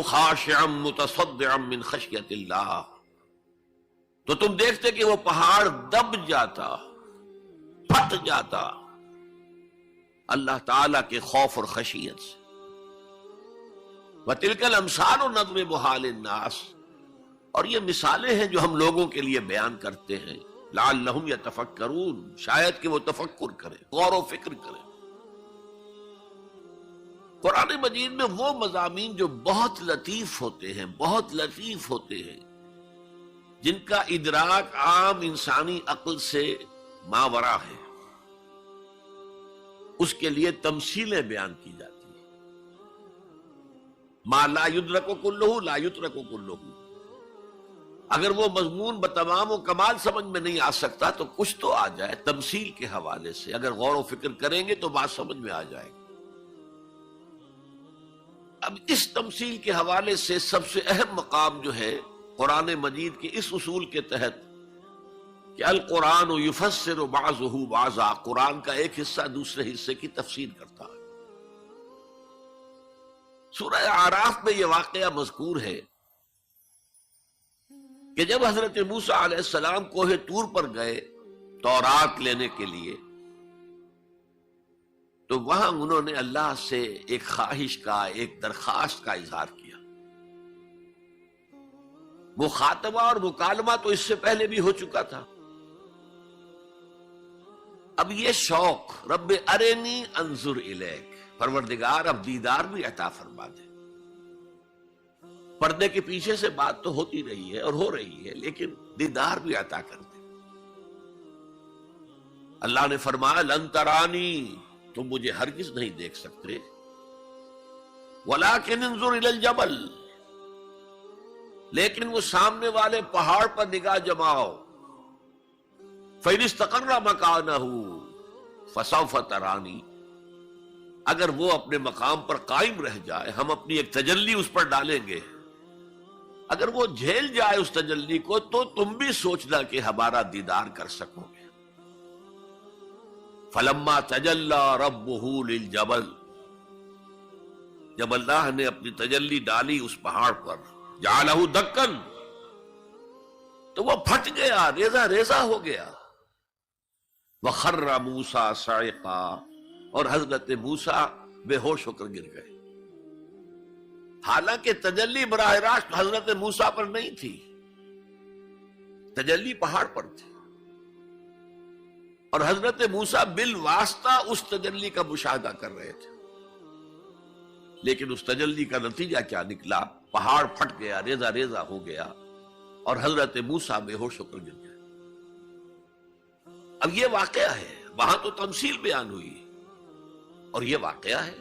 خاشعا متصدعا من خشیت اللہ، تو تم دیکھتے کہ وہ پہاڑ دب جاتا، پھٹ جاتا اللہ تعالی کے خوف اور خشیت سے۔ وَتِلْكَ الْأَمْثَالُ نَضْرِبُهَا لِلنَّاسِ، اور یہ مثالیں ہیں جو ہم لوگوں کے لیے بیان کرتے ہیں، لعلہم یتفکرون، شاید کہ وہ تفکر کریں، غور و فکر کریں۔ قرآن مجید میں وہ مضامین جو بہت لطیف ہوتے ہیں، بہت لطیف ہوتے ہیں، جن کا ادراک عام انسانی عقل سے ماورا ہے، اس کے لیے تمثیلیں بیان کی جاتی ہیں۔ ما لا یدرک کلہ لا یترک کلہ، اگر وہ مضمون بتمام و کمال سمجھ میں نہیں آ سکتا تو کچھ تو آ جائے تمثیل کے حوالے سے، اگر غور و فکر کریں گے تو بات سمجھ میں آ جائے گی۔ اب اس تمثیل کے حوالے سے سب سے اہم مقام جو ہے قرآن مجید کے اس اصول کے تحت کہ القرآن یفسر بعضہ بعضا، قرآن کا ایک حصہ دوسرے حصے کی تفسیر کرتا ہے۔ سورہ اعراف میں یہ واقعہ مذکور ہے کہ جب حضرت موسیٰ علیہ السلام کوہ طور پر گئے تورات لینے کے لیے، تو وہاں انہوں نے اللہ سے ایک خواہش کا، ایک درخواست کا اظہار کیا۔ مخاطبہ اور مکالمہ تو اس سے پہلے بھی ہو چکا تھا، اب یہ شوق، رب ارنی انظر الیک، پروردگار اب دیدار بھی عطا فرما دے۔ پردے کے پیچھے سے بات تو ہوتی رہی ہے اور ہو رہی ہے، لیکن دیدار بھی عطا کر دے۔ اللہ نے فرمایا لن ترانی، تم مجھے ہرگز نہیں دیکھ سکتے، ولیکن انظر الی الجبل، لیکن وہ سامنے والے پہاڑ پر نگاہ جماؤ، فإن استقر مکانہ فسوف ترانی، اگر وہ اپنے مقام پر قائم رہ جائے، ہم اپنی ایک تجلی اس پر ڈالیں گے، اگر وہ جھیل جائے اس تجلی کو تو تم بھی سوچنا کہ ہمارا دیدار کر سکو گے۔ فلما تجلی ربہ للجبل، جب اللہ نے اپنی تجلی ڈالی اس پہاڑ پر، جعلہ دکن، تو وہ پھٹ گیا، ریزہ ریزہ ہو گیا۔ وخر موسیٰ صعقا، اور حضرت موسیٰ بے ہوش ہو کر گر گئے۔ حالانکہ تجلی براہ راست حضرت موسیٰ پر نہیں تھی، تجلی پہاڑ پر تھی، اور حضرت موسیٰ بالواسطہ اس تجلی کا مشاہدہ کر رہے تھے، لیکن اس تجلی کا نتیجہ کیا نکلا؟ پہاڑ پھٹ گیا، ریزہ ریزہ ہو گیا، اور حضرت موسیٰ بے ہوش ہو کر گر گئے۔ اب یہ واقعہ ہے، وہاں تو تمثیل بیان ہوئی اور یہ واقعہ ہے۔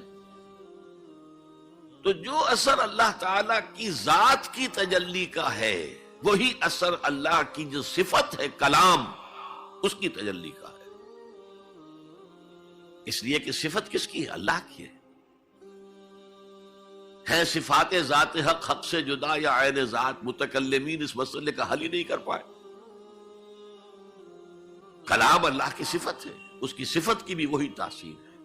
تو جو اثر اللہ تعالی کی ذات کی تجلی کا ہے، وہی اثر اللہ کی جو صفت ہے کلام، اس کی تجلی کا ہے۔ اس لیے کہ صفت کس کی ہے؟ اللہ کی ہے صفات ذات حق حق سے جدا یا عین ذات، متکلمین اس مسئلے کا حل ہی نہیں کر پائے۔ کلام اللہ کی صفت ہے، اس کی صفت کی بھی وہی تاثیر ہے۔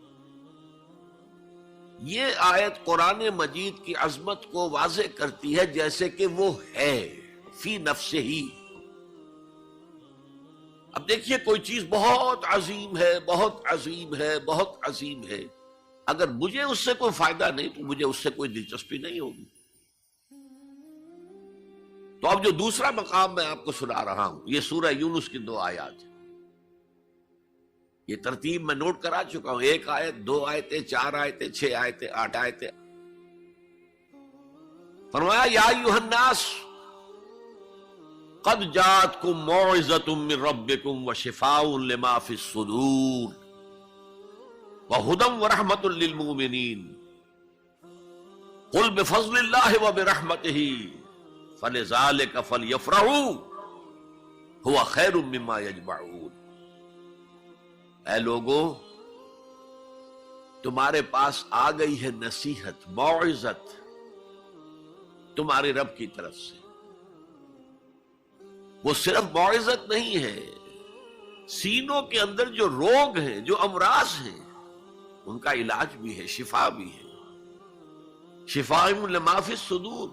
یہ آیت قرآن مجید کی عظمت کو واضح کرتی ہے، جیسے کہ وہ ہے فی نفسہ ہی۔ اب دیکھیے کوئی چیز بہت عظیم ہے، بہت عظیم ہے، بہت عظیم ہے، اگر مجھے اس سے کوئی فائدہ نہیں تو مجھے اس سے کوئی دلچسپی نہیں ہوگی۔ تو اب جو دوسرا مقام میں آپ کو سنا رہا ہوں، یہ سورہ یونس کی 2 آیات ہیں۔ یہ ترتیب میں نوٹ کرا چکا ہوں، 1 آیت، 2 آیتیں، 4 آیتیں، 6 آیتیں، 8 آیتیں۔ فرمایا یا ایھا الناس قد جاءتکم موعظۃ من ربکم وشفاء لما فی الصدور وہدی ورحمۃ للمؤمنین قل بفضل اللہ وبرحمتہ فلذلک فلیفرحوا ھو خیر مما یجمعون۔ اے لوگو، تمہارے پاس آ گئی ہے نصیحت، موعظت تمہارے رب کی طرف سے۔ وہ صرف موعظت نہیں ہے، سینوں کے اندر جو روگ ہیں، جو امراض ہیں، ان کا علاج بھی ہے، شفا بھی ہے۔ شفاء لما فی الصدور.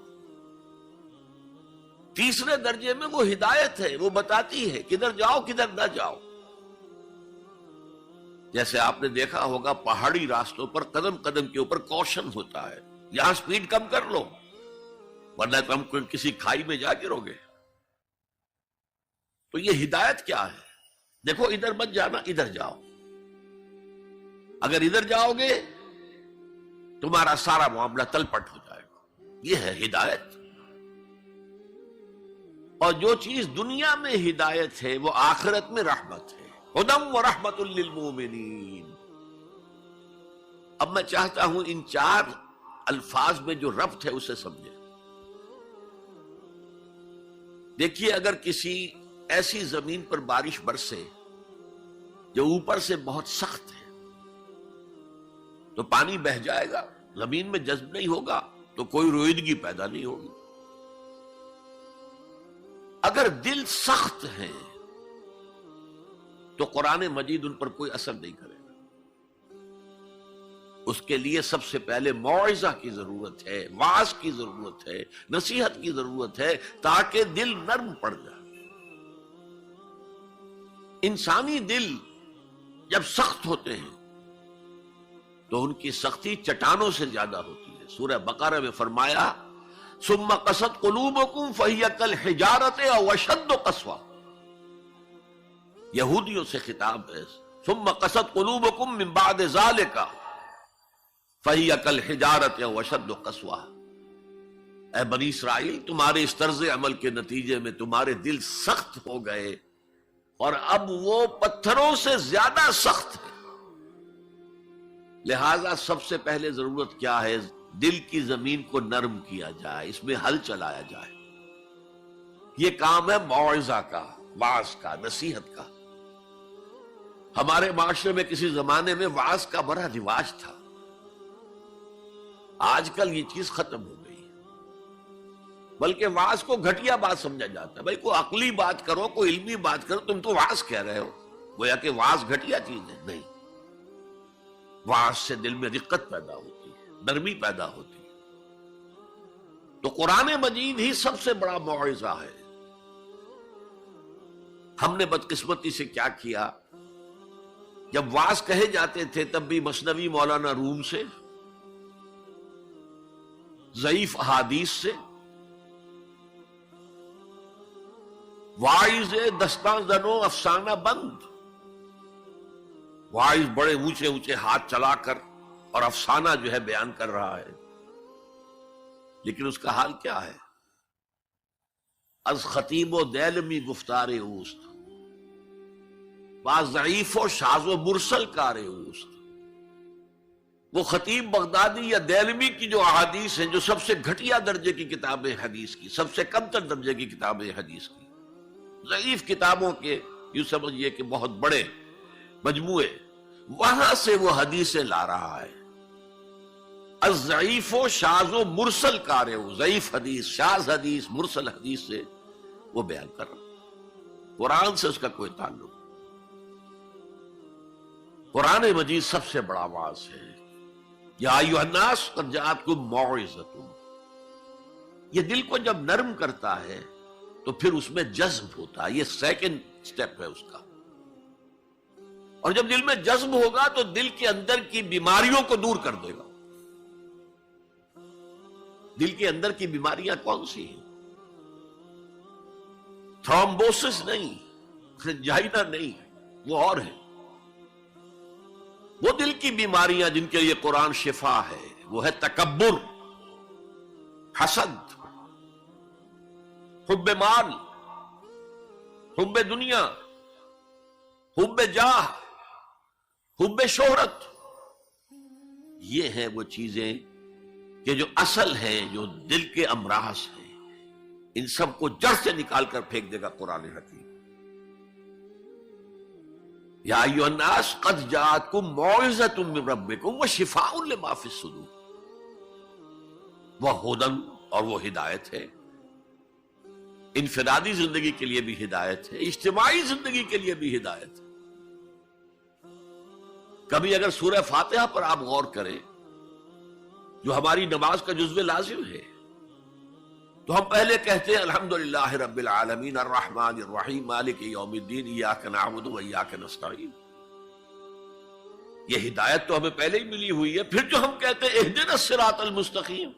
تیسرے درجے میں وہ ہدایت ہے، وہ بتاتی ہے کدھر جاؤ کدھر نہ جاؤ. جیسے آپ نے دیکھا ہوگا پہاڑی راستوں پر قدم قدم کے اوپر کوشن ہوتا ہے، یہاں سپیڈ کم کر لو ورنہ تم کسی کھائی میں جا گرو گے. تو یہ ہدایت کیا ہے؟ دیکھو ادھر مت جانا، ادھر جاؤ. اگر ادھر جاؤ گے تمہارا سارا معاملہ تلپٹ ہو جائے گا. یہ ہے ہدایت. اور جو چیز دنیا میں ہدایت ہے وہ آخرت میں رحمت ہے. ہدی و رحمت للمومنین. اب میں چاہتا ہوں ان چار الفاظ میں جو ربط ہے اسے سمجھیں. دیکھیے اگر کسی ایسی زمین پر بارش برسے جو اوپر سے بہت سخت ہے تو پانی بہہ جائے گا، زمین میں جذب نہیں ہوگا تو کوئی رویدگی پیدا نہیں ہوگی. اگر دل سخت ہے تو قرآن مجید ان پر کوئی اثر نہیں کرے گا. اس کے لیے سب سے پہلے موعظہ کی ضرورت ہے، واعظ کی ضرورت ہے، نصیحت کی ضرورت ہے تاکہ دل نرم پڑ جائے. انسانی دل جب سخت ہوتے ہیں تو ان کی سختی چٹانوں سے زیادہ ہوتی ہے. سورہ بقرہ میں فرمایا ثم قست قلوبکم فہی کالحجارۃ او اشد قسوہ. یہودیوں سے خطاب ہے. ثم قست قلوبکم من بعد ذلک فہی کالحجارۃ او اشد قسوہ. اے بنی اسرائیل، تمہارے اس طرز عمل کے نتیجے میں تمہارے دل سخت ہو گئے اور اب وہ پتھروں سے زیادہ سخت ہے. لہذا سب سے پہلے ضرورت کیا ہے؟ دل کی زمین کو نرم کیا جائے، اس میں ہل چلایا جائے. یہ کام ہے موعظہ کا، واعظ کا، نصیحت کا. ہمارے معاشرے میں کسی زمانے میں واعظ کا بڑا رواج تھا. آج کل یہ چیز ختم ہو گئی، بلکہ واعظ کو گھٹیا بات سمجھا جاتا ہے. بھائی کوئی عقلی بات کرو، کوئی علمی بات کرو، تم تو واعظ کہہ رہے ہو. گویا کہ واعظ گھٹیا چیز ہے. نہیں، واعظ سے دل میں رقت پیدا ہوتی ہے، نرمی پیدا ہوتی ہے. تو قرآن مجید ہی سب سے بڑا موعظہ ہے. ہم نے بدقسمتی سے کیا کیا، جب واعظ کہے جاتے تھے تب بھی مثنوی مولانا روم سے، ضعیف احادیث سے، واعظ دستاں زنو افسانہ بند. واعظ بڑے اونچے اونچے ہاتھ چلا کر اور افسانہ جو ہے بیان کر رہا ہے، لیکن اس کا حال کیا ہے؟ از خطیب و دیلمی گفتار اوست، بعض ضعیف و شاذ و مرسل کار اوست. وہ خطیب بغدادی یا دیلمی کی جو احادیث ہیں، جو سب سے گھٹیا درجے کی کتابیں حدیث کی، سب سے کم تر درجے کی کتابیں حدیث کی، ضعیف کتابوں کے یوں سمجھئے کہ بہت بڑے مجموعے، وہاں سے وہ حدیثیں لا رہا ہے. الضعیف و شاذ و مرسل کار ہو، ضعیف حدیث، شاذ حدیث، مرسل حدیث سے وہ بیان کر رہا ہے. قرآن سے اس کا کوئی تعلق. قرآن مجید سب سے بڑا واعظ ہے. یا ایھا الناس قد جاءتکم موعظۃ. یہ دل کو جب نرم کرتا ہے تو پھر اس میں جذب ہوتا ہے. یہ سیکنڈ سٹیپ ہے اس کا. اور جب دل میں جذب ہوگا تو دل کے اندر کی بیماریوں کو دور کر دے گا. دل کے اندر کی بیماریاں کون سی ہیں؟ تھرومبوسس نہیں، انجائنا نہیں، وہ اور ہے. وہ دل کی بیماریاں جن کے لیے قرآن شفا ہے، وہ ہے تکبر، حسد، حب مال، حب دنیا، حب جاہ، حب شہرت. یہ ہیں وہ چیزیں کہ جو اصل ہیں، جو دل کے امراض ہیں. ان سب کو جڑ سے نکال کر پھینک دے گا قرآن حکیم. یا ایھا الناس قد جاءتکم موعظۃ من ربکم وشفاء لما فی الصدور. وہ ہدی اور وہ ہدایت ہے. انفرادی زندگی کے لیے بھی ہدایت ہے، اجتماعی زندگی کے لیے بھی ہدایت ہے. کبھی اگر سورہ فاتحہ پر آپ غور کریں جو ہماری نماز کا جزو لازم ہے. تو ہم پہلے کہتے ہیں الحمدللہ رب العالمین الرحمن الرحیم مالک یوم الدین ایاک نعبد و ایاک نستعین. یہ ہدایت تو ہمیں پہلے ہی ملی ہوئی ہے. پھر جو ہم کہتے ہیں اہدنا الصراط المستقیم،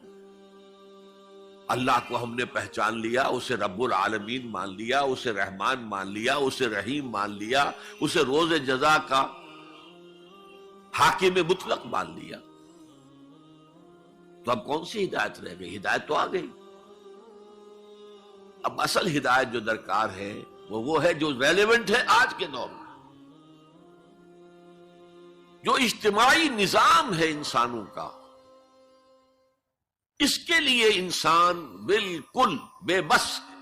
اللہ کو ہم نے پہچان لیا، اسے رب العالمین مان لیا، اسے رحمان مان لیا، اسے رحیم مان لیا، اسے روز جزا کا حاکم مطلق مان لیا، تو اب کون سی ہدایت رہ گئی؟ ہدایت تو آ گئی. اب اصل ہدایت جو درکار ہے وہ ہے جو ریلیونٹ ہے آج کے دور میں. جو اجتماعی نظام ہے انسانوں کا، اس کے لیے انسان بالکل بے بس ہے.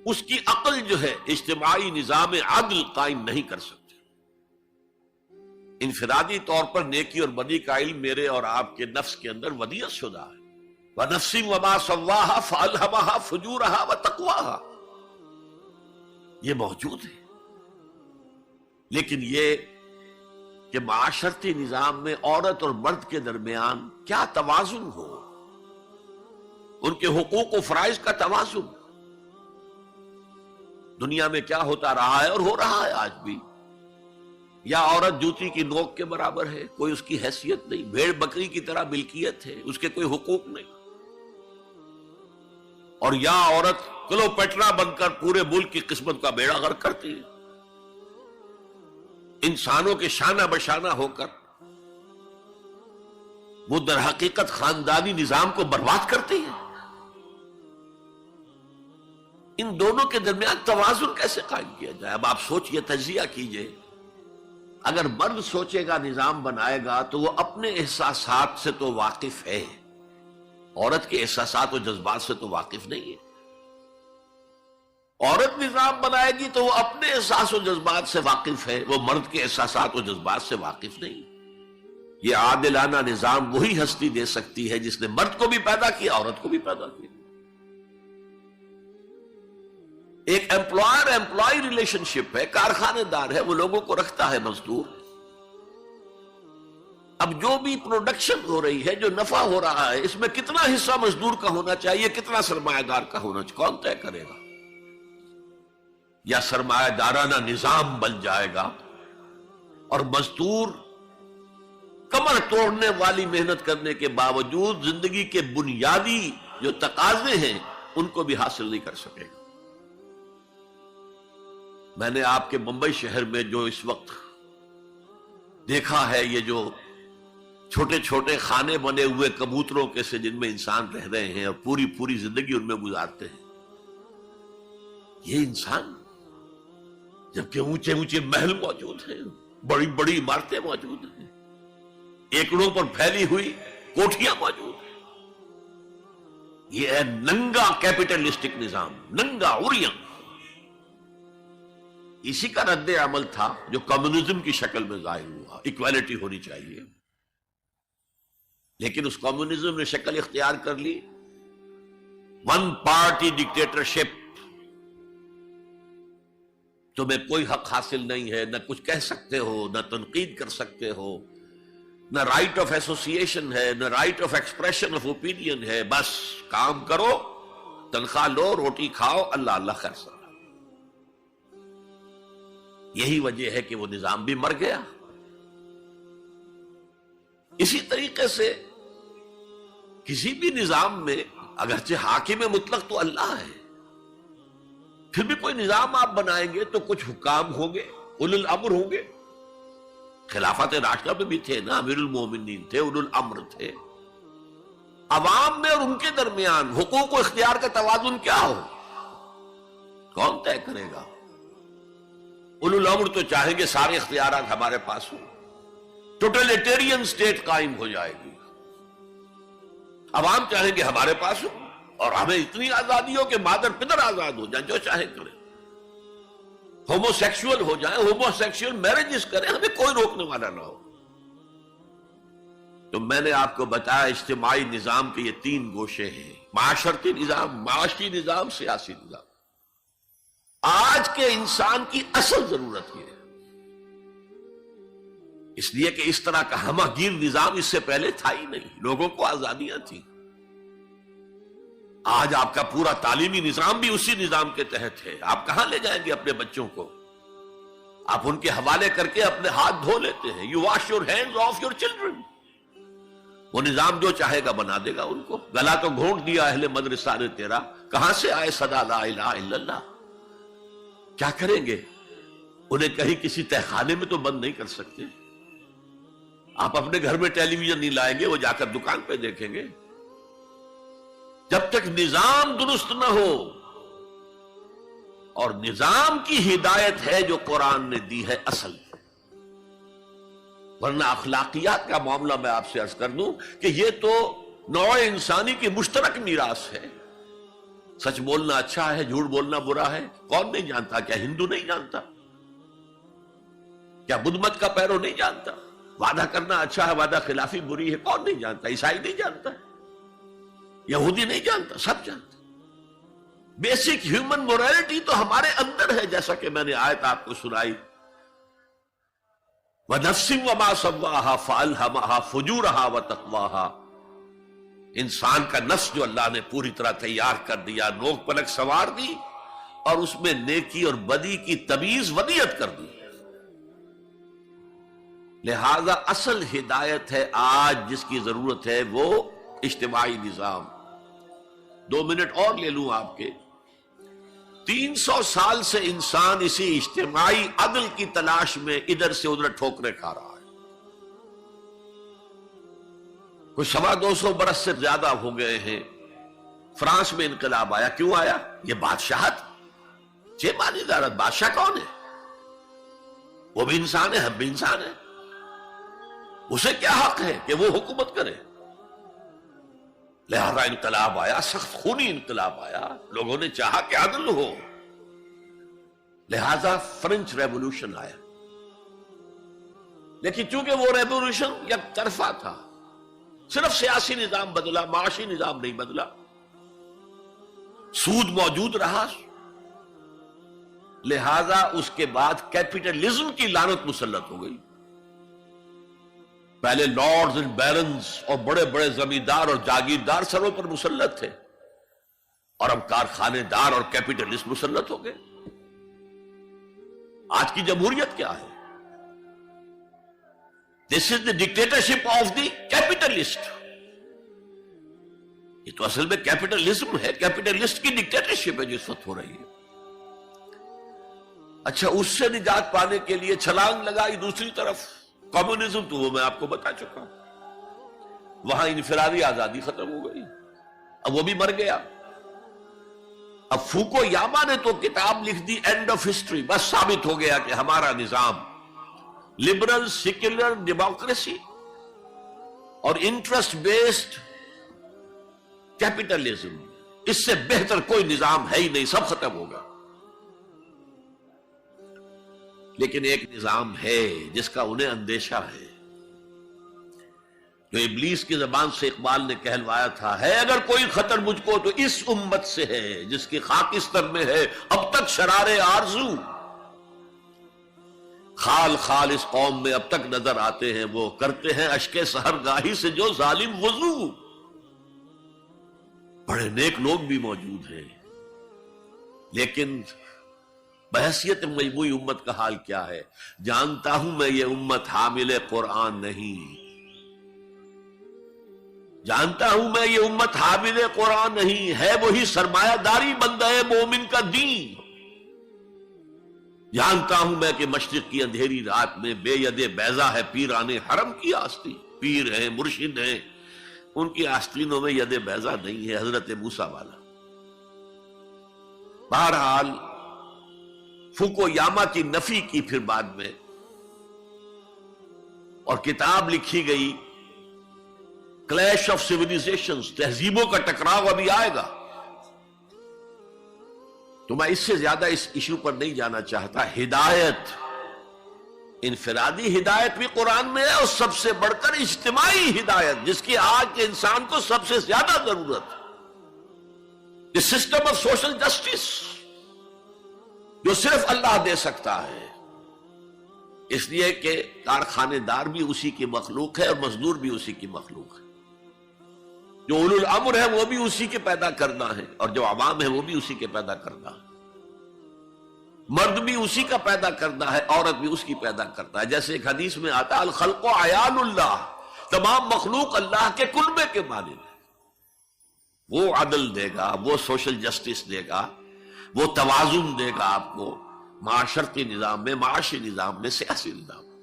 اس کی عقل جو ہے اجتماعی نظام عدل قائم نہیں کر سکتی. انفرادی طور پر نیکی اور بدی کا علم میرے اور آپ کے نفس کے اندر ودیعت شدہ ہے. وَنَفْسٍ وَمَا سَوَّاهَا فَأَلْهَمَهَا فُجُورَهَا وَتَقْوَاهَا، یہ موجود ہے. لیکن یہ کہ معاشرتی نظام میں عورت اور مرد کے درمیان کیا توازن ہو، ان کے حقوق و فرائض کا توازن. دنیا میں کیا ہوتا رہا ہے اور ہو رہا ہے آج بھی. یا عورت جوتی کی نوک کے برابر ہے، کوئی اس کی حیثیت نہیں، بھیڑ بکری کی طرح ملکیت ہے، اس کے کوئی حقوق نہیں. اور یا عورت کلوپیٹرا بن کر پورے ملک کی قسمت کا بیڑا غرق کرتی ہے، انسانوں کے شانہ بشانہ ہو کر وہ در حقیقت خاندانی نظام کو برباد کرتی ہے. ان دونوں کے درمیان توازن کیسے قائم کیا جائے؟ اب آپ سوچئے، تجزیہ کیجئے. اگر مرد سوچے گا، نظام بنائے گا، تو وہ اپنے احساسات سے تو واقف ہے، عورت کے احساسات و جذبات سے تو واقف نہیں ہے. عورت نظام بنائے گی تو وہ اپنے احساس و جذبات سے واقف ہے، وہ مرد کے احساسات و جذبات سے واقف نہیں. یہ عادلانہ نظام وہی ہستی دے سکتی ہے جس نے مرد کو بھی پیدا کیا، عورت کو بھی پیدا کیا. ایک ایمپلائر ایمپلائی ریلیشن شپ ہے، کارخانے دار ہے، وہ لوگوں کو رکھتا ہے مزدور. اب جو بھی پروڈکشن ہو رہی ہے، جو نفع ہو رہا ہے، اس میں کتنا حصہ مزدور کا ہونا چاہیے، کتنا سرمایہ دار کا ہونا چاہیے، کون طے کرے گا؟ یا سرمایہ دارانہ نظام بن جائے گا اور مزدور کمر توڑنے والی محنت کرنے کے باوجود زندگی کے بنیادی جو تقاضے ہیں ان کو بھی حاصل نہیں کر سکے گا. میں نے آپ کے ممبئی شہر میں جو اس وقت دیکھا ہے، یہ جو چھوٹے چھوٹے خانے بنے ہوئے کبوتروں کے سے جن میں انسان رہ رہے ہیں اور پوری زندگی ان میں گزارتے ہیں، یہ انسان، جبکہ اونچے اونچے محل موجود ہیں، بڑی بڑی عمارتیں موجود ہیں، ایکڑوں پر پھیلی ہوئی کوٹھیاں موجود ہیں، یہ ہے ننگا کیپٹلسٹک نظام، ننگا اوریاں. اسی کا رد عمل تھا جو کمیونزم کی شکل میں ظاہر ہوا. ایکویلٹی ہونی چاہیے، لیکن اس کمیونزم نے شکل اختیار کر لی ون پارٹی ڈکٹیٹرشپ. تمہیں کوئی حق حاصل نہیں ہے، نہ کچھ کہہ سکتے ہو، نہ تنقید کر سکتے ہو، نہ رائٹ آف ایسوسیشن ہے، نہ right of expression of opinion ہے. بس کام کرو، تنخواہ لو، روٹی کھاؤ، اللہ اللہ خیر سا. یہی وجہ ہے کہ وہ نظام بھی مر گیا. اسی طریقے سے کسی بھی نظام میں اگرچہ حاکم مطلق تو اللہ ہے، پھر بھی کوئی نظام آپ بنائیں گے تو کچھ حکام ہوں گے، اولو الامر ہوں گے. خلافت راشدہ میں بھی تھے نا، امیر المومنین تھے، اولو الامر تھے. عوام میں اور ان کے درمیان حقوق و اختیار کا توازن کیا ہو، کون طے کرے گا؟ اولو الامر تو چاہیں گے سارے اختیارات ہمارے پاس ہوں، ٹوٹلیٹیرین سٹیٹ قائم ہو جائے گی. عوام چاہیں گے ہمارے پاس ہوں اور ہمیں اتنی آزادی ہو کہ مادر پدر آزاد ہو جائیں، جو چاہیں کریں، ہومو سیکشول ہو جائیں، ہومو سیکشول میرجز کریں، ہمیں کوئی روکنے والا نہ ہو. تو میں نے آپ کو بتایا اجتماعی نظام کے یہ تین گوشے ہیں: معاشرتی نظام، معاشی نظام، سیاسی نظام. آج کے انسان کی اصل ضرورت یہ ہے اس لیے کہ اس طرح کا ہمہ گیر نظام اس سے پہلے تھا ہی نہیں، لوگوں کو آزادیاں تھیں۔ آج آپ کا پورا تعلیمی نظام بھی اسی نظام کے تحت ہے۔ آپ کہاں لے جائیں گے اپنے بچوں کو؟ آپ ان کے حوالے کر کے اپنے ہاتھ دھو لیتے ہیں۔ You wash your hands of your children. وہ نظام جو چاہے گا بنا دے گا ان کو۔ گلا تو گھونٹ دیا اہل مدرسہ نے تیرا، کہاں سے آئے صدا لا الہ الا اللہ؟ کیا کریں گے؟ انہیں کہیں کسی تہخانے میں تو بند نہیں کر سکتے۔ آپ اپنے گھر میں ٹیلی ویژن نہیں لائیں گے، وہ جا کر دکان پہ دیکھیں گے۔ جب تک نظام درست نہ ہو، اور نظام کی ہدایت ہے جو قرآن نے دی ہے اصل، ورنہ اخلاقیات کا معاملہ میں آپ سے عرض کر دوں کہ یہ تو نوع انسانی کی مشترک میراث ہے۔ سچ بولنا اچھا ہے، جھوٹ بولنا برا ہے، کون نہیں جانتا؟ کیا ہندو نہیں جانتا؟ کیا بدھ مت کا پیرو نہیں جانتا؟ وعدہ کرنا اچھا ہے، وعدہ خلافی بری ہے، کون نہیں جانتا؟ عیسائی نہیں جانتا، یہودی نہیں جانتا، سب جانتا۔ بیسک ہیومن مورالٹی تو ہمارے اندر ہے، جیسا کہ میں نے آیت آپ کو سنائی، وَنَفْسٍ وَمَا سَوَّاهَا فَأَلْهَمَهَا فُجُورَهَا وَتَقْوَاهَا۔ انسان کا نفس جو اللہ نے پوری طرح تیار کر دیا، نوک پلک سنوار دی، اور اس میں نیکی اور بدی کی تمیز ودیت کر دی۔ لہذا اصل ہدایت ہے آج جس کی ضرورت ہے وہ اجتماعی نظام۔ 2 منٹ اور لے لوں آپ کے۔ 300 سال سے انسان اسی اجتماعی عدل کی تلاش میں ادھر سے ادھر ٹھوکریں کھا رہا ہے۔ کچھ 250 برس سے زیادہ ہو گئے ہیں۔ فرانس میں انقلاب آیا، کیوں آیا؟ یہ بادشاہت، چیمانی دارت، بادشاہ کون ہے؟ وہ بھی انسان ہے، ہم بھی انسان ہیں۔ اسے کیا حق ہے کہ وہ حکومت کرے؟ لہذا انقلاب آیا، سخت خونی انقلاب آیا، لوگوں نے چاہا کہ عدل ہو، لہذا فرینچ ریولوشن آیا۔ لیکن چونکہ وہ ریولوشن یک طرفہ تھا، صرف سیاسی نظام بدلا، معاشی نظام نہیں بدلا، سود موجود رہا، لہذا اس کے بعد کیپٹلزم کی لعنت مسلط ہو گئی۔ پہلے لارڈز اینڈ بیرنز اور بڑے بڑے زمیندار اور جاگیردار سروں پر مسلط تھے، اور اب کارخانے دار اور کیپٹلسٹ مسلط ہو گئے۔ آج کی جمہوریت کیا ہے؟ دس از دا ڈکٹیٹرشپ آف دی کیپٹلسٹ۔ یہ تو اصل میں کیپٹلزم ہے، کیپٹلسٹ کی ڈکٹیٹرشپ ہے جو اس وقت ہو رہی ہے۔ اچھا، اس سے نجات پانے کے لیے چھلانگ لگائی دوسری طرف کمیونزم، تو وہ میں آپ کو بتا چکا ہوں، وہاں انفرادی آزادی ختم ہو گئی، اب وہ بھی مر گیا۔ اب فوکو یاما نے تو کتاب لکھ دی اینڈ آف ہسٹری، بس ثابت ہو گیا کہ ہمارا نظام لبرل سیکولر ڈیموکریسی اور انٹرسٹ بیسڈ کیپٹلزم، اس سے بہتر کوئی نظام ہے ہی نہیں، سب ختم ہوگا۔ لیکن ایک نظام ہے جس کا انہیں اندیشہ ہے، جو ابلیس کی زبان سے اقبال نے کہلوایا تھا، ہے اگر کوئی خطر مجھ کو تو اس امت سے ہے جس کی خاکستر میں ہے اب تک شرار آرزو۔ خال خال اس قوم میں اب تک نظر آتے ہیں، وہ کرتے ہیں اشک سحر گاہی سے جو ظالم وضو۔ بڑے نیک لوگ بھی موجود ہیں، لیکن بحیثیت مجموعی امت کا حال کیا ہے؟ جانتا ہوں میں یہ امت حامل قرآن نہیں، جانتا ہوں میں یہ امت حامل قرآن نہیں ہے، وہی سرمایہ داری بندہ مومن کا دین۔ جانتا ہوں میں کہ مشرق کی اندھیری رات میں بے ید بیضا ہے پیران حرم کی آستین، پیر ہیں، مرشد ہیں، ان کی آستینوں میں ید بیضا نہیں ہے، حضرت موسیٰ والا۔ بہرحال فوکو یاما کی نفی کی پھر بعد میں، اور کتاب لکھی گئی کلیش آف سیویلائزیشنز، تہذیبوں کا ٹکراؤ ابھی آئے گا۔ تو میں اس سے زیادہ اس ایشو پر نہیں جانا چاہتا۔ ہدایت، انفرادی ہدایت بھی قرآن میں ہے، اور سب سے بڑھ کر اجتماعی ہدایت جس کی آج کے انسان کو سب سے زیادہ ضرورت ہے، سسٹم آف سوشل جسٹس جو صرف اللہ دے سکتا ہے۔ اس لیے کہ کارخانے دار بھی اسی کی مخلوق ہے اور مزدور بھی اسی کی مخلوق ہے. جو اولو الامر ہے وہ بھی اسی کے پیدا کرنا ہے، اور جو عوام ہے وہ بھی اسی کے پیدا کرنا ہے. مرد بھی اسی کا پیدا کرنا ہے، عورت بھی اس کی پیدا کرتا ہے. جیسے ایک حدیث میں آتا ہے الخلق عیال اللہ، تمام مخلوق اللہ کے کلبے کے مانند ہے. وہ عدل دے گا، وہ سوشل جسٹس دے گا، وہ توازن دے گا آپ کو معاشرتی نظام میں، معاشی نظام میں، سیاسی نظام میں.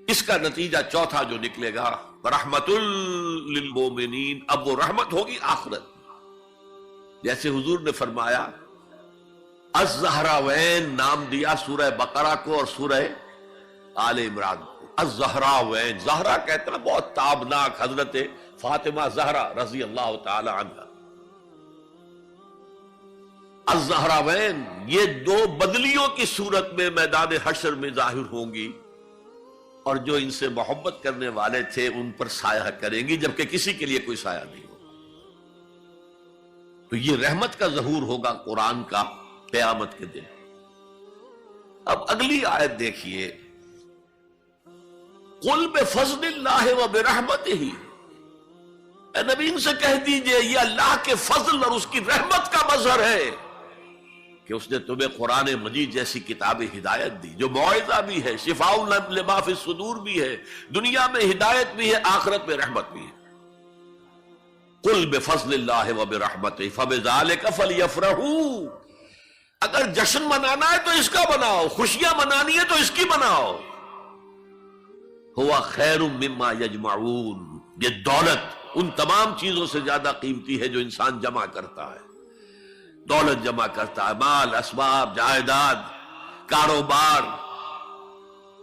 اس کا نتیجہ چوتھا جو نکلے گا رحمت للمومنین، اب وہ رحمت ہوگی آخرت. جیسے حضور نے فرمایا الزہراوین نام دیا سورہ بقرہ کو اور سورہ آل عمران کو. الزہراوین، زہرا کہتے ہیں بہت تابناک حضرت فاطمہ زہرا رضی اللہ تعالی عنہ. الزہراوین یہ دو بدلیوں کی صورت میں میدان حشر میں ظاہر ہوں گی، اور جو ان سے محبت کرنے والے تھے ان پر سایہ کریں گی، جبکہ کسی کے لیے کوئی سایہ نہیں ہوگا. تو یہ رحمت کا ظہور ہوگا قرآن کا قیامت کے دن. اب اگلی آیت دیکھیے، قل بفضل اللہ وبرحمتہ، اے نبی ان سے کہہ دیجئے یہ اللہ کے فضل اور اس کی رحمت کا مظہر ہے کہ اس نے تمہیں قرآن مجید جیسی کتاب ہدایت دی، جو موعظہ بھی ہے، شفاء لما فی الصدور بھی ہے، دنیا میں ہدایت بھی ہے، آخرت میں رحمت بھی ہے. قل بفضل اللہ وبرحمتہ فبذلک فلیفرحوا، اگر جشن منانا ہے تو اس کا مناؤ، خوشیاں منانی ہے تو اس کی مناؤ. ہوا خیر مما یجمعون، یہ دولت ان تمام چیزوں سے زیادہ قیمتی ہے جو انسان جمع کرتا ہے. دولت جمع کرتا ہے، مال، اسباب، جائیداد، کاروبار،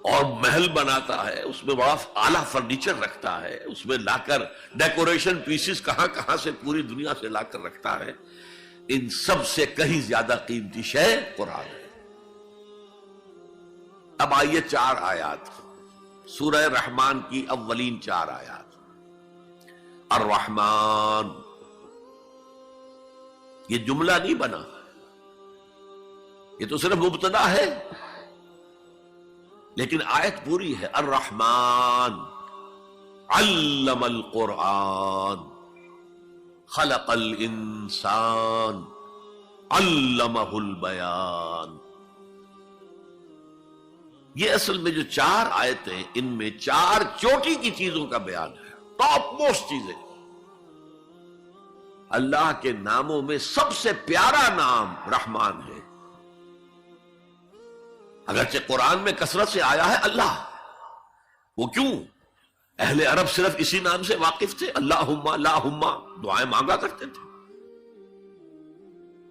اور محل بناتا ہے، اس میں بڑا اعلیٰ فرنیچر رکھتا ہے، اس میں لا کر ڈیکوریشن پیسز کہاں کہاں سے پوری دنیا سے لا کر رکھتا ہے. ان سب سے کہیں زیادہ قیمتی شے قرآن ہے. اب آئیے 4 آیات سورہ رحمان کی اولین 4 آیات. الرحمن، یہ جملہ نہیں بنا، یہ تو صرف مبتدا ہے، لیکن آیت پوری ہے. الرحمن علم القرآن خلق الانسان علمہ البیان. یہ اصل میں جو 4 آیتیں، ان میں 4 چوٹی کی چیزوں کا بیان ہے، ٹاپ موسٹ چیزیں. اللہ کے ناموں میں سب سے پیارا نام رحمان ہے. اگرچہ قرآن میں کثرت سے آیا ہے اللہ، وہ کیوں؟ اہل عرب صرف اسی نام سے واقف تھے، اللہم اللہم دعائیں مانگا کرتے تھے.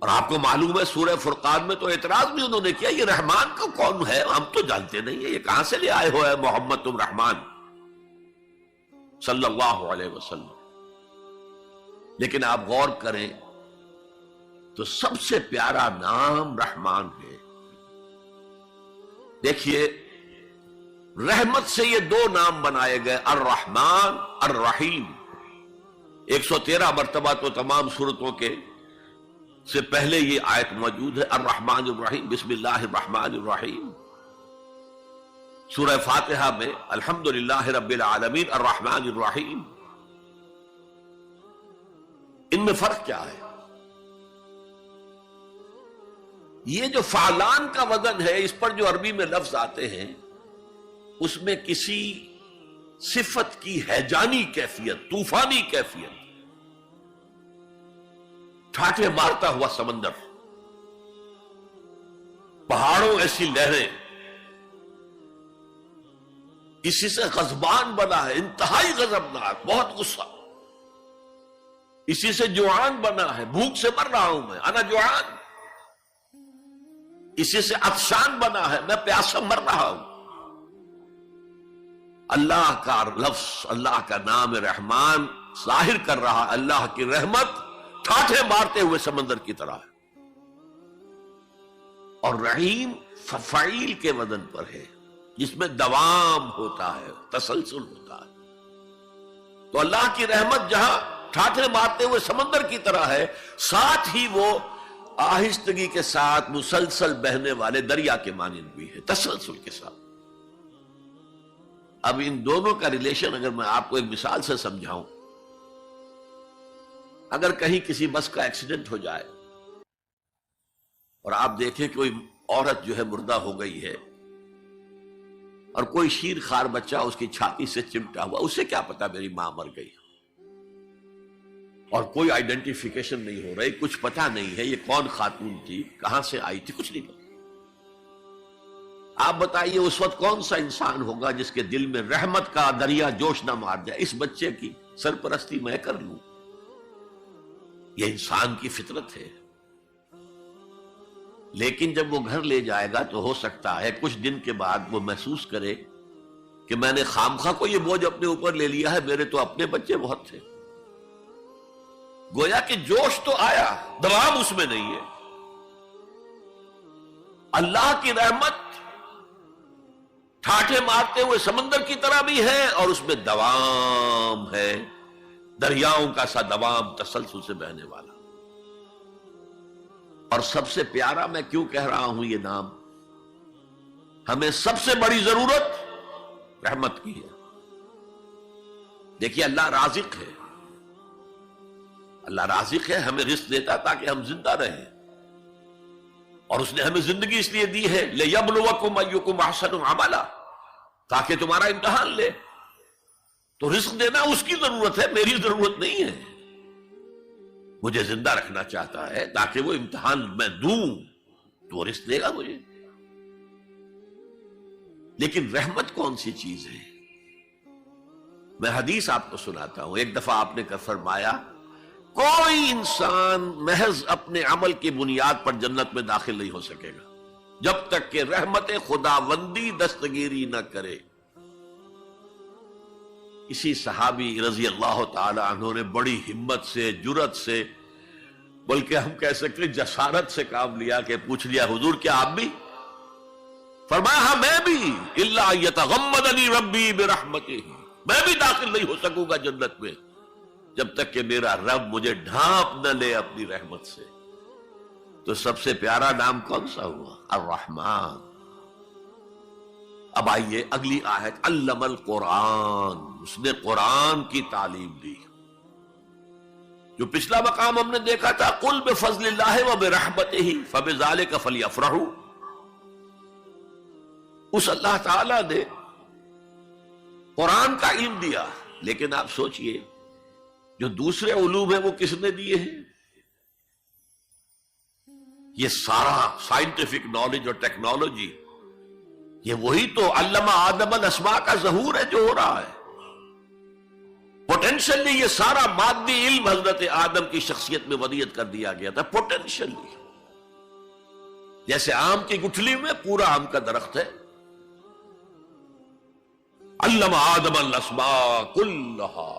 اور آپ کو معلوم ہے سورہ فرقان میں تو اعتراض بھی انہوں نے کیا، یہ رحمان کا کون ہے؟ ہم تو جانتے نہیں ہیں، یہ کہاں سے لے آئے ہو ہے محمد تم رحمان صلی اللہ علیہ وسلم. لیکن آپ غور کریں تو سب سے پیارا نام رحمان ہے. دیکھیے رحمت سے یہ 2 نام بنائے گئے، الرحمن الرحیم. 113 مرتبہ تو تمام سورتوں کے سے پہلے یہ آیت موجود ہے، الرحمن الرحیم، بسم اللہ الرحمن الرحیم. سورہ فاتحہ میں الحمدللہ رب العالمین الرحمن الرحیم. ان میں فرق کیا ہے؟ یہ جو فعلان کا وزن ہے، اس پر جو عربی میں لفظ آتے ہیں، اس میں کسی صفت کی ہیجانی کیفیت، طوفانی کیفیت، ٹھاٹھے مارتا ہوا سمندر، پہاڑوں ایسی لہریں، اسی سے غضبان بنا ہے، انتہائی غضبناک، بہت غصہ. اسی سے جوعان بنا ہے، بھوک سے مر رہا ہوں میں، انا جوعان. اسی سے عطشان بنا ہے، میں پیاسا مر رہا ہوں. اللہ کا لفظ، اللہ کا نام رحمان ظاہر کر رہا اللہ کی رحمت ٹھاٹھے مارتے ہوئے سمندر کی طرح ہے. اور رحیم فعیل کے وزن پر ہے، جس میں دوام ہوتا ہے، تسلسل ہوتا ہے. تو اللہ کی رحمت جہاں ٹھاٹھے مارتے ہوئے سمندر کی طرح ہے، ساتھ ہی وہ آہستگی کے ساتھ مسلسل بہنے والے دریا کے مانند بھی ہے، تسلسل کے ساتھ. اب ان دونوں کا ریلیشن اگر میں آپ کو ایک مثال سے سمجھاؤں، اگر کہیں کسی بس کا ایکسیڈنٹ ہو جائے اور آپ دیکھیں کوئی عورت جو ہے مردہ ہو گئی ہے اور کوئی شیر خوار بچہ اس کی چھاتی سے چمٹا ہوا، اسے کیا پتا میری ماں مر گئی، اور کوئی آئیڈینٹیفیکیشن نہیں ہو رہی، کچھ پتا نہیں ہے یہ کون خاتون تھی، کہاں سے آئی تھی، کچھ نہیں پتا۔ آپ بتائیے اس وقت کون سا انسان ہوگا جس کے دل میں رحمت کا دریا جوش نہ مار جائے، اس بچے کی سرپرستی میں کر لوں۔ یہ انسان کی فطرت ہے۔ لیکن جب وہ گھر لے جائے گا تو ہو سکتا ہے کچھ دن کے بعد وہ محسوس کرے کہ میں نے خامخواہ کو یہ بوجھ اپنے اوپر لے لیا ہے، میرے تو اپنے بچے بہت تھے۔ گویا کہ جوش تو آیا، دوام اس میں نہیں ہے۔ اللہ کی رحمت ٹھاٹھے مارتے ہوئے سمندر کی طرح بھی ہے اور اس میں دوام ہے، دریاؤں کا سا دوام، تسلسل سے بہنے والا۔ اور سب سے پیارا میں کیوں کہہ رہا ہوں یہ نام، ہمیں سب سے بڑی ضرورت رحمت کی ہے۔ دیکھیے اللہ رازق ہے، اللہ رازق ہے، ہمیں رزق دیتا تاکہ ہم زندہ رہیں، اور اس نے ہمیں زندگی اس لیے دی ہے لِيَبْلُوَكُمْ أَيُّكُمْ أَحْسَنُ عَمَلًا، تاکہ تمہارا امتحان لے۔ تو رزق دینا اس کی ضرورت ہے، میری ضرورت نہیں ہے۔ مجھے زندہ رکھنا چاہتا ہے تاکہ وہ امتحان میں دوں تو وہ رزق دے گا مجھے۔ لیکن رحمت کون سی چیز ہے؟ میں حدیث آپ کو سناتا ہوں۔ ایک دفعہ آپ نے فرمایا کوئی انسان محض اپنے عمل کی بنیاد پر جنت میں داخل نہیں ہو سکے گا جب تک کہ رحمت خداوندی دستگیری نہ کرے۔ اسی صحابی رضی اللہ تعالی عنہ نے بڑی ہمت سے، جرأت سے، بلکہ ہم کہہ سکتے جسارت سے کام لیا کہ پوچھ لیا حضور کیا آپ بھی؟ فرمایا ہاں میں بھی، الا یتغمدنی ربی برحمتہ، میں بھی داخل نہیں ہو سکوں گا جنت میں جب تک کہ میرا رب مجھے ڈھانپ نہ لے اپنی رحمت سے۔ تو سب سے پیارا نام کون سا ہوا؟ الرحمن۔ اب آئیے اگلی آیت، علم القرآن، اس نے قرآن کی تعلیم دی۔ جو پچھلا مقام ہم نے دیکھا تھا قل بفضل اللہ وبرحمتہ فبذلک فلیفرحوا، اس اللہ تعالی نے قرآن کا علم دیا، لیکن آپ سوچئے جو دوسرے علوم ہیں وہ کس نے دیے ہیں؟ یہ سارا سائنٹیفک نالج اور ٹیکنالوجی، یہ وہی تو علم آدم الاسماء کا ظہور ہے جو ہو رہا ہے۔ پوٹینشلی یہ سارا مادی علم حضرت آدم کی شخصیت میں ودیت کر دیا گیا تھا، پوٹینشلی۔ جیسے آم کی گٹھلی میں پورا آم کا درخت ہے، علم آدم الاسماء کلھا،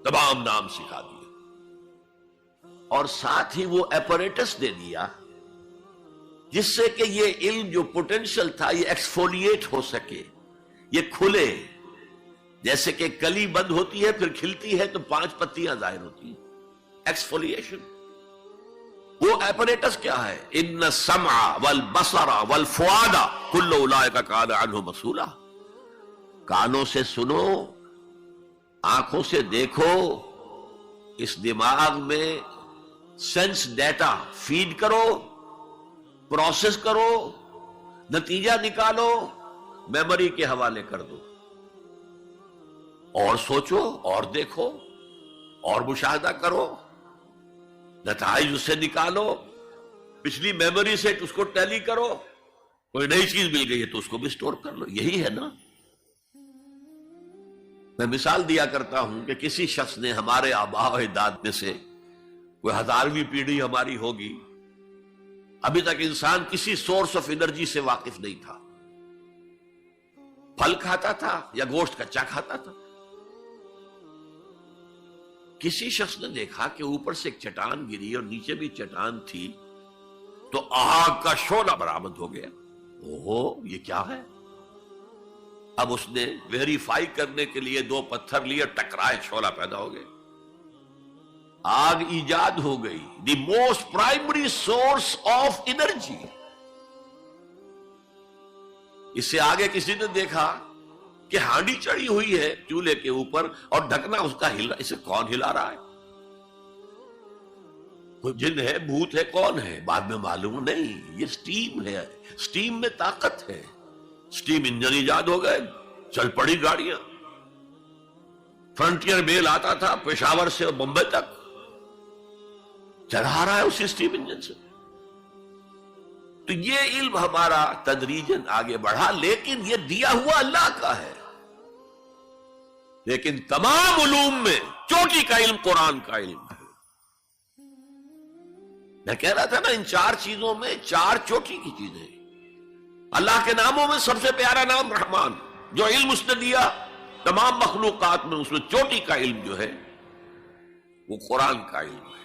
تمام نام سکھا دیے، اور ساتھ ہی وہ ایپریٹس دے دیا جس سے کہ یہ علم جو پوٹینشل تھا یہ ایکسفولیٹ ہو سکے، یہ کھلے۔ جیسے کہ کلی بند ہوتی ہے پھر کھلتی ہے تو 5 پتیاں ظاہر ہوتی ہیں، ایکسفولیشن۔ وہ ایپریٹس کیا ہے؟ ان السمع والبصر والفؤاد کل اولئک کان عنہ مسئولا۔ کانوں سے سنو، آنکھوں سے دیکھو، اس دماغ میں سینس ڈیٹا فیڈ کرو، پروسیس کرو، نتیجہ نکالو، میموری کے حوالے کر دو، اور سوچو اور دیکھو اور مشاہدہ کرو، نتائج اس سے نکالو، پچھلی میموری سے اس کو ٹیلی کرو، کوئی نئی چیز مل گئی ہے تو اس کو بھی سٹور کر لو۔ یہی ہے نا۔ میں مثال دیا کرتا ہوں کہ کسی شخص نے ہمارے آباء و اجداد میں سے کوئی 1000ویں پیڑھی ہماری ہوگی، ابھی تک انسان کسی سورس آف انرجی سے واقف نہیں تھا، پھل کھاتا تھا یا گوشت کچا کھاتا تھا۔ کسی شخص نے دیکھا کہ اوپر سے ایک چٹان گری اور نیچے بھی چٹان تھی، تو آگ کا شعلہ برآمد ہو گیا۔ اوہو یہ کیا ہے؟ اب اس نے ویریفائی کرنے کے لیے 2 پتھر لیے، ٹکرائے، شعلہ پیدا ہو گیا، آگ ایجاد ہو گئی، the most primary source of energy. اس سے آگے کسی نے دیکھا کہ ہانڈی چڑھی ہوئی ہے چولہے کے اوپر اور ڈھکنا اس کا ہلا، اسے کون ہلا رہا ہے؟ کوئی جن ہے، بھوت ہے، کون ہے؟ بعد میں معلوم نہیں، یہ سٹیم ہے، سٹیم میں طاقت ہے، سٹیم انجن ایجاد ہو گئے، چل پڑی گاڑیاں۔ فرنٹیئر میل آتا تھا پشاور سے بمبئی تک، چلا رہا ہے اسی سٹیم انجن سے۔ تو یہ علم ہمارا تدریجاً آگے بڑھا، لیکن یہ دیا ہوا اللہ کا ہے۔ لیکن تمام علوم میں چوٹی کا علم قرآن کا علم ہے۔ میں کہہ رہا تھا نا، ان چار چیزوں میں چار چوٹی کی چیزیں۔ اللہ کے ناموں میں سب سے پیارا نام رحمان، جو علم اس نے دیا تمام مخلوقات میں، اس میں چوٹی کا علم جو ہے وہ قرآن کا علم ہے۔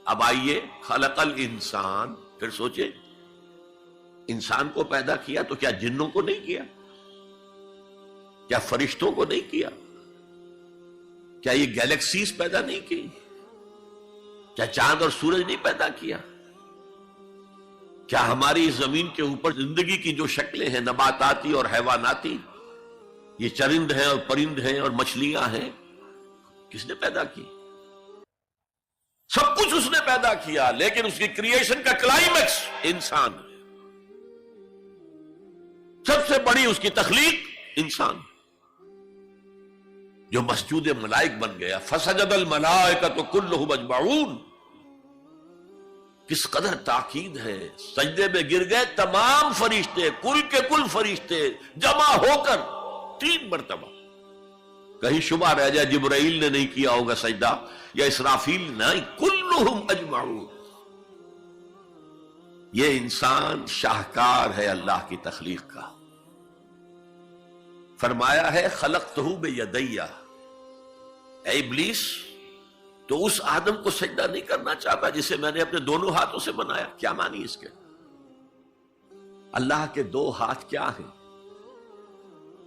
اب آئیے، خلق الانسان، پھر سوچے انسان کو پیدا کیا تو کیا جنوں کو نہیں کیا؟ کیا فرشتوں کو نہیں کیا؟ کیا یہ گیلیکسیز پیدا نہیں کی؟ کیا چاند اور سورج نہیں پیدا کیا؟ کیا ہماری زمین کے اوپر زندگی کی جو شکلیں ہیں، نباتاتی اور حیواناتی، یہ چرند ہیں اور پرند ہیں اور مچھلیاں ہیں، کس نے پیدا کی؟ سب کچھ اس نے پیدا کیا، لیکن اس کی کریشن کا کلائمیکس انسان ہے۔ سب سے بڑی اس کی تخلیق انسان، جو مسجود ملائک بن گیا۔ فسجد الملائکۃ کلھم اجمعون، کس قدر تاکید ہے، سجدے میں گر گئے تمام فرشتے، کل کے کل فرشتے جمع ہو کر 3 مرتبہ۔ کہیں شبہ رہ جائے جبرائیل نے نہیں کیا ہوگا سجدہ یا اسرافیل، نہیں، کلھم اجمعون۔ یہ انسان شاہکار ہے اللہ کی تخلیق کا۔ فرمایا ہے خلقتہ بیدیہ، اے ابلیس تو اس آدم کو سجدہ نہیں کرنا چاہتا جسے میں نے اپنے دونوں ہاتھوں سے بنایا۔ کیا معنی اس کے؟ اللہ کے 2 ہاتھ کیا ہیں؟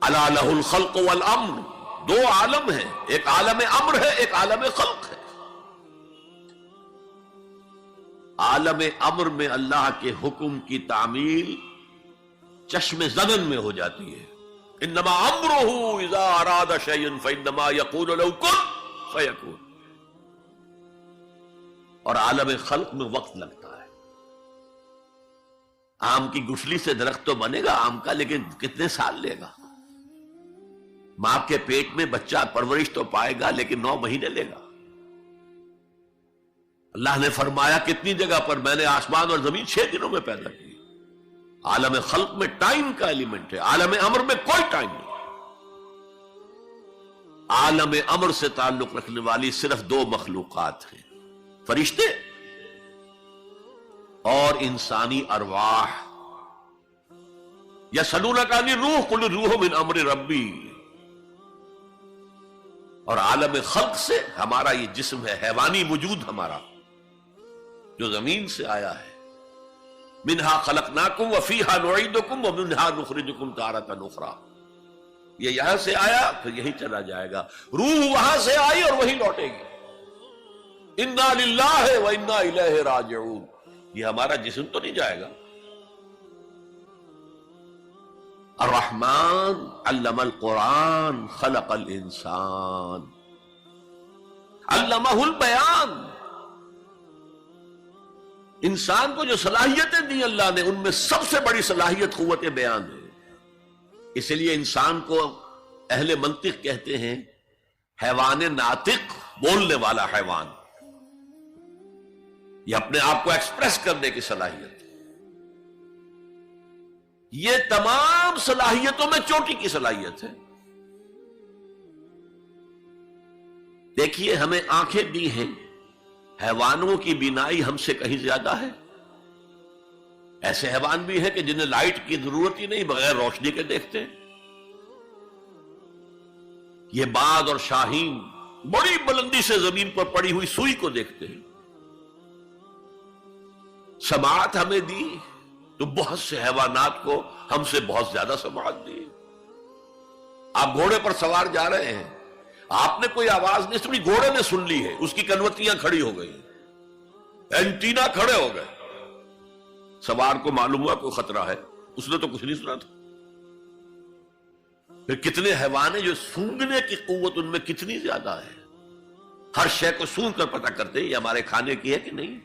الا لہ الخلق والامر، 2 عالم ہیں، ایک عالم امر ہے، ایک عالم خلق ہے۔ عالم امر میں اللہ کے حکم کی تعمیل چشم زدن میں ہو جاتی ہے، انما امرہ اذا اراد شیئا فانما یقول له کن فیکون۔ اور عالم خلق میں وقت لگتا ہے۔ آم کی گٹھلی سے درخت تو بنے گا آم کا، لیکن کتنے سال لے گا؟ ماں کے پیٹ میں بچہ پرورش تو پائے گا، لیکن 9 مہینے لے گا۔ اللہ نے فرمایا کتنی جگہ پر میں نے آسمان اور زمین 6 دنوں میں پیدا کی۔ عالم خلق میں ٹائم کا ایلیمنٹ ہے، عالم امر میں کوئی ٹائم نہیں۔ عالم امر سے تعلق رکھنے والی صرف 2 مخلوقات ہیں، فرشتے اور انسانی ارواح۔ یسألونک عن الروح قل الروح من امر ربی۔ اور عالم خلق سے ہمارا یہ جسم ہے، حیوانی وجود ہمارا جو زمین سے آیا ہے، منہا خلقناکم وفیہا نعیدکم ومنہا نخرجکم تارۃ اخری۔ یہ یہاں سے آیا پھر یہی چلا جائے گا، روح وہاں سے آئی اور وہی لوٹے گی۔ انا للہ وانا الیہ راجعون، یہ ہمارا جسم تو نہیں جائے گا۔ الرحمن علم القرآن خلق الانسان علمہ البیان۔ انسان کو جو صلاحیتیں دی اللہ نے، ان میں سب سے بڑی صلاحیت قوت بیان ہے۔ اس لیے انسان کو اہل منطق کہتے ہیں حیوان ناطق، بولنے والا حیوان۔ یہ اپنے آپ کو ایکسپریس کرنے کی صلاحیت۔ یہ تمام صلاحیتوں میں چوٹی کی صلاحیت ہے۔ دیکھیے ہمیں آنکھیں دی ہیں، حیوانوں کی بینائی ہم سے کہیں زیادہ ہے۔ ایسے حیوان بھی ہیں کہ جنہیں لائٹ کی ضرورت ہی نہیں، بغیر روشنی کے دیکھتے ہیں۔ یہ باز اور شاہین بڑی بلندی سے زمین پر پڑی ہوئی سوئی کو دیکھتے ہیں۔ سماعت ہمیں دی تو بہت سے حیوانات کو ہم سے بہت زیادہ سماعت دی۔ آپ گھوڑے پر سوار جا رہے ہیں، آپ نے کوئی آواز نہیں سنی، گھوڑے نے سن لی ہے، اس کی کنوتیاں کھڑی ہو گئی، اینٹینا کھڑے ہو گئے۔ سوار کو معلوم ہوا کوئی خطرہ ہے، اس نے تو کچھ نہیں سنا تھا، پھر کتنے حیوان ہیں جو سونگنے کی قوت ان میں کتنی زیادہ ہے، ہر شے کو سونگ کر پتہ کرتے یہ ہمارے کھانے کی ہے کہ نہیں۔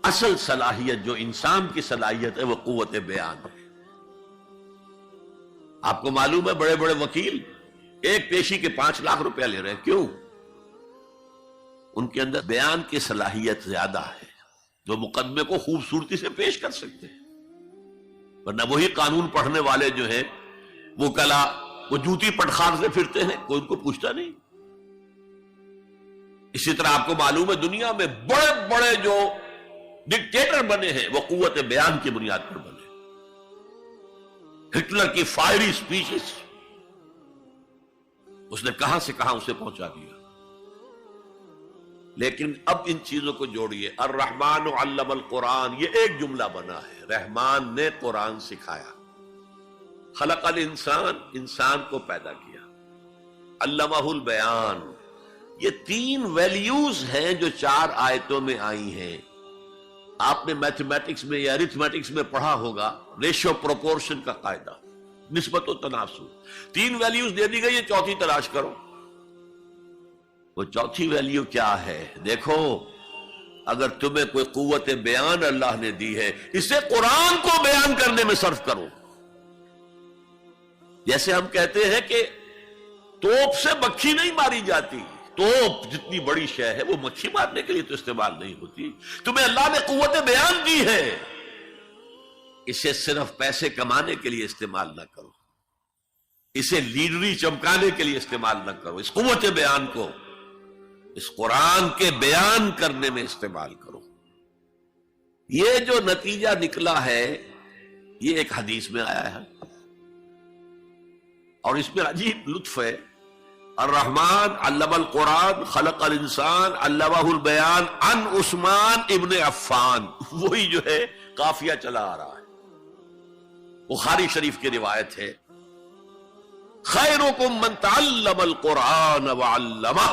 اصل صلاحیت جو انسان کی صلاحیت ہے وہ قوت بیان ہے۔ آپ کو معلوم ہے بڑے بڑے وکیل ایک پیشی کے 5 لاکھ روپیہ لے رہے ہیں، کیوں؟ ان کے اندر بیان کی صلاحیت زیادہ ہے، جو مقدمے کو خوبصورتی سے پیش کر سکتے ہیں، ورنہ وہی قانون پڑھنے والے جو ہیں وہ کلا وہ جوتی پٹخار سے پھرتے ہیں، کوئی ان کو پوچھتا نہیں۔ اسی طرح آپ کو معلوم ہے دنیا میں بڑے بڑے جو ڈکٹیٹر بنے ہیں وہ قوت بیان کی بنیاد پر بنے۔ ہٹلر کی فائری سپیچز اس نے کہاں سے کہاں اسے پہنچا دیا۔ لیکن اب ان چیزوں کو جوڑیے، الرحمن علم القرآن، یہ ایک جملہ بنا ہے، رحمان نے قرآن سکھایا، خلق الانسان، انسان کو پیدا کیا، علمہ البیان، یہ 3 ویلیوز ہیں جو 4 آیتوں میں آئی ہیں۔ آپ نے میتھمیٹکس میں یا ارتھمیٹکس میں پڑھا ہوگا ریشو پروپورشن کا قاعدہ، نسبت و تناسب، 3 ویلیوز دے دی گئی ہے، 4تھی تلاش کرو۔ وہ 4تھی ویلیو کیا ہے؟ دیکھو، اگر تمہیں کوئی قوت بیان اللہ نے دی ہے، اسے قرآن کو بیان کرنے میں صرف کرو۔ جیسے ہم کہتے ہیں کہ توپ سے مکھی نہیں ماری جاتی، توپ جتنی بڑی شے ہے وہ مکھی مارنے کے لیے تو استعمال نہیں ہوتی۔ تمہیں اللہ نے قوت بیان دی ہے، اسے صرف پیسے کمانے کے لیے استعمال نہ کرو، اسے لیڈری چمکانے کے لیے استعمال نہ کرو، اس قوت بیان کو اس قرآن کے بیان کرنے میں استعمال کرو۔ یہ جو نتیجہ نکلا ہے یہ ایک حدیث میں آیا ہے، اور اس میں عجیب لطف ہے، الرحمن علم القرآن خلق الانسان علمہ البیان عن عثمان ابن عفان، وہی جو ہے قافیہ چلا آ رہا ہے، بخاری شریف کی روایت ہے، خیرکم من تعلم القرآن وعلمہ،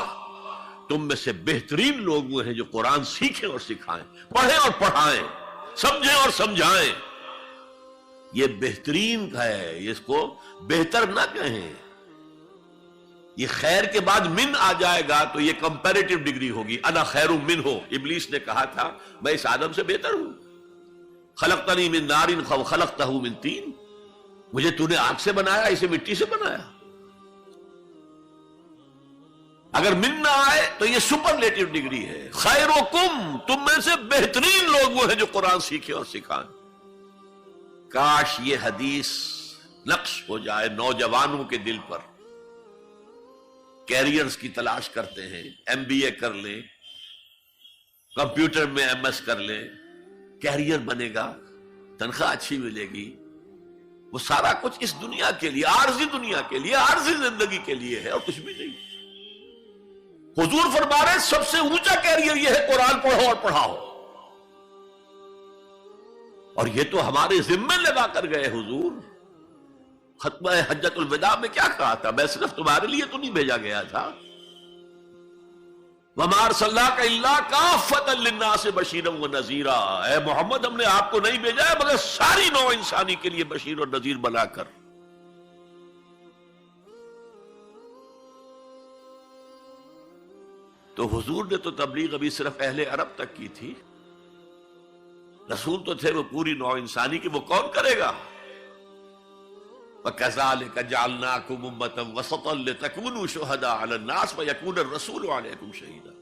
تم میں سے بہترین لوگ وہ ہیں جو قرآن سیکھیں اور سکھائیں، پڑھیں اور پڑھائیں، سمجھیں اور سمجھائیں۔ یہ بہترین ہے، اس کو بہتر نہ کہیں۔ یہ خیر کے بعد من آ جائے گا تو یہ کمپیریٹیو ڈگری ہوگی، انا خیر منہ، ابلیس نے کہا تھا میں اس آدم سے بہتر ہوں، خلقتنی من نار خلقتہ من طین، مجھے تو نے آگ سے بنایا، اسے مٹی سے بنایا۔ اگر من نہ آئے تو یہ سپرلیٹیو ڈگری ہے، خیرکم، تم میں سے بہترین لوگ وہ ہیں جو قرآن سیکھیں اور سکھائیں۔ کاش یہ حدیث نقش ہو جائے نوجوانوں کے دل پر، کیریئرز کی تلاش کرتے ہیں، ایم بی اے کر لیں، کمپیوٹر میں ایم ایس کر لیں، کیریئر بنے گا، تنخواہ اچھی ملے گی، وہ سارا کچھ اس دنیا کے لیے، عارضی دنیا کے لیے، عارضی زندگی کے لیے ہے اور کچھ بھی نہیں۔ حضور فرما رہے سب سے اونچا کیریئر یہ ہے قرآن پڑھو اور پڑھاؤ، اور یہ تو ہمارے ذمے لگا کر گئے حضور۔ ختمہ حجۃ الوداع میں کیا کہا تھا؟ میں صرف تمہارے لیے تو نہیں بھیجا گیا تھا، وَمَا أَرْسَلْنَاكَ إِلَّا كَافَّةً لِلنَّاسِ بَشِيرًا وَنَذِيرًا، اے محمد ہم نے آپ کو نہیں بھیجا ہے مگر ساری نوع انسانی کے لیے بشیر اور نذیر بنا کر۔ تو حضور نے تو تبلیغ ابھی صرف اہل عرب تک کی تھی، رسول تو تھے وہ پوری نوع انسانی کی، وہ کون کرے گا؟ وَكَذَلِكَ جَعَلْنَاكُمْ أُمَّةً وَسَطًا لِتَكُونُوا شُهَدَاءَ عَلَى النَّاسِ وَيَكُونَ الرَّسُولُ عَلَيْكُمْ شَهِيدًا۔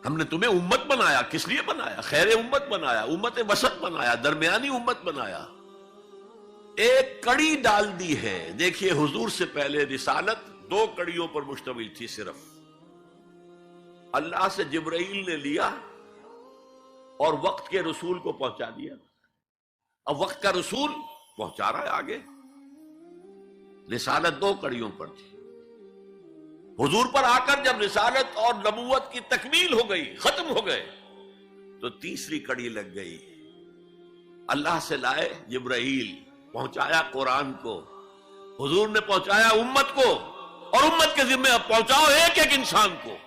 ہم نے تمہیں امت بنایا، کس لیے بنایا؟ خیر امت بنایا، امت وسط بنایا، درمیانی امت بنایا، ایک کڑی ڈال دی ہے۔ دیکھیے حضور سے پہلے رسالت 2 کڑیوں پر مشتمل تھی صرف، اللہ سے جبرائیل نے لیا اور وقت کے رسول کو پہنچا دیا، اب وقت کا رسول پہنچا رہا ہے آگے۔ رسالت 2 کڑیوں پر تھی، حضور پر آ کر جب رسالت اور نبوت کی تکمیل ہو گئی، ختم ہو گئے، تو تیسری کڑی لگ گئی، اللہ سے لائے جبرائیل، پہنچایا قرآن کو، حضور نے پہنچایا امت کو، اور امت کے ذمہ اب پہنچاؤ ایک ایک انسان کو۔